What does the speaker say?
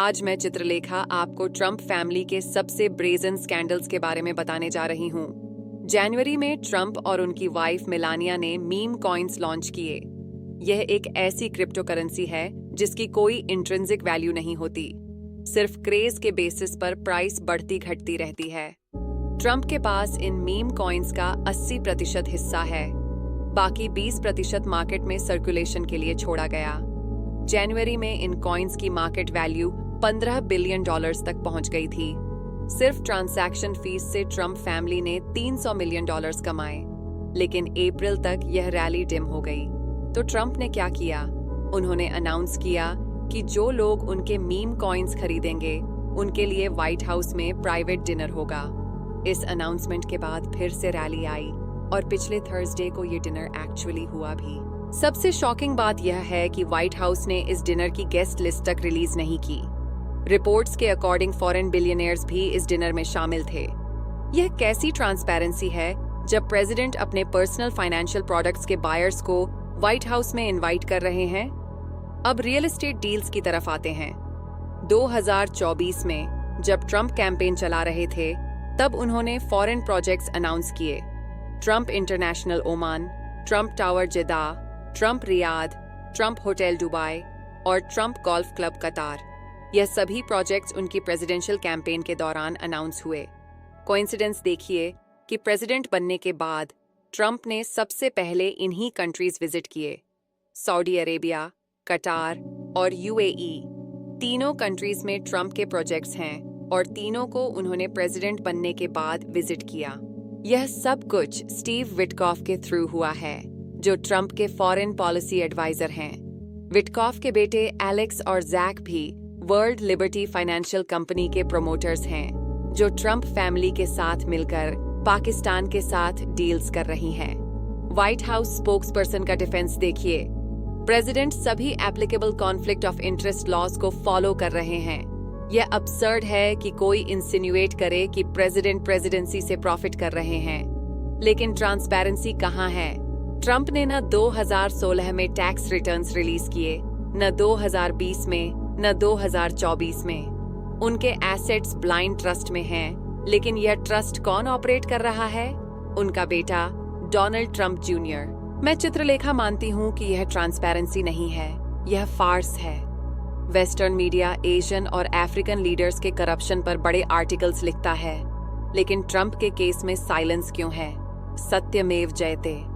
आज मैं चित्रलेखा आपको ट्रम्प फैमिली के सबसे ब्रेजन स्कैंडल्स के बारे में बताने जा रही हूँ। जनवरी में ट्रम्प और उनकी वाइफ मेलानिया ने मीम कॉइन्स लॉन्च किए। यह एक ऐसी क्रिप्टो करेंसी है जिसकी कोई इंट्रिंसिक वैल्यू नहीं होती, सिर्फ क्रेज के बेसिस पर प्राइस बढ़ती घटती रहती है। ट्रम्प के पास इन मीम कॉइन्स का 80% हिस्सा है, बाकी 20% मार्केट में सर्कुलेशन के लिए छोड़ा गया। जनवरी में इन कॉइन्स की मार्केट वैल्यू $15 बिलियन तक पहुंच गई थी। सिर्फ ट्रांजैक्शन फीस से ट्रम्प फैमिली ने $300 मिलियन कमाए, लेकिन अप्रैल तक यह रैली डिम हो गई। तो ट्रम्प ने क्या किया? उन्होंने अनाउंस किया कि जो लोग उनके मीम कॉइन्स खरीदेंगे उनके लिए व्हाइट हाउस में प्राइवेट डिनर होगा। इस अनाउंसमेंट के बाद फिर से रैली आई और पिछले थर्सडे को ये डिनर एक्चुअली हुआ भी। सबसे शॉकिंग बात यह है कि व्हाइट हाउस ने इस डिनर की गेस्ट लिस्ट तक रिलीज नहीं की। रिपोर्ट्स के अकॉर्डिंग फॉरेन बिलियनियर्स भी इस डिनर में शामिल थे। यह कैसी ट्रांसपेरेंसी है जब प्रेसिडेंट अपने पर्सनल फाइनेंशियल प्रोडक्ट्स के बायर्स को व्हाइट हाउस में इनवाइट कर रहे हैं। अब रियल एस्टेट डील्स की तरफ आते हैं। 2024 में जब ट्रम्प कैंपेन चला रहे थे, तब उन्होंने फॉरेन प्रोजेक्ट्स अनाउंस किए। Trump International Oman, Trump Tower Jeddah, Trump Riyadh, Trump hotel Dubai और ट्रम्प गोल्फ क्लब कतार। यह सभी प्रोजेक्ट्स उनकी प्रेसिडेंशियल कैंपेन के दौरान अनाउंस हुए। कोइंसिडेंस देखिए कि प्रेसिडेंट बनने के बाद ट्रम्प ने सबसे पहले इन्हीं कंट्रीज विजिट किए। सऊदी अरेबिया, कतार और यूएई। तीनों कंट्रीज में ट्रम्प के प्रोजेक्ट्स हैं और तीनों को उन्होंने प्रेसिडेंट बनने के बाद विजिट किया। यह सब कुछ स्टीव विटकॉफ के थ्रू हुआ है, जो ट्रम्प के फॉरेन पॉलिसी एडवाइजर हैं। विटकॉफ के बेटे एलेक्स और जैक भी वर्ल्ड लिबर्टी फाइनेंशियल कंपनी के प्रोमोटर्स हैं, जो ट्रम्प फैमिली के साथ मिलकर पाकिस्तान के साथ डील्स कर रही हैं। व्हाइट हाउस स्पोक्सपर्सन का डिफेंस देखिए। प्रेसिडेंट सभी applicable conflict of interest laws को फॉलो कर रहे हैं। यह अब्सर्ड है कि कोई इंसिन्युएट करे कि प्रेसिडेंट प्रेसिडेंसी से प्रॉफिट कर रहे हैं, लेकिन ट्रांसपेरेंसी कहाँ है? ट्रम्प ने न 2016 में टैक्स रिटर्न्स रिलीज किए, न 2020 में, न 2024 में। उनके एसेट्स ब्लाइंड ट्रस्ट में हैं, लेकिन यह ट्रस्ट कौन ऑपरेट कर रहा है? उनका बेटा डोनाल्ड ट्रम्प जूनियर। मैं चित्रलेखा मानती हूँ कि यह ट्रांसपेरेंसी नहीं है, यह फार्स है। वेस्टर्न मीडिया एशियन और अफ्रीकन लीडर्स के करप्शन पर बड़े आर्टिकल्स लिखता है, लेकिन ट्रम्प के केस में साइलेंस क्यों है? सत्यमेव जयते।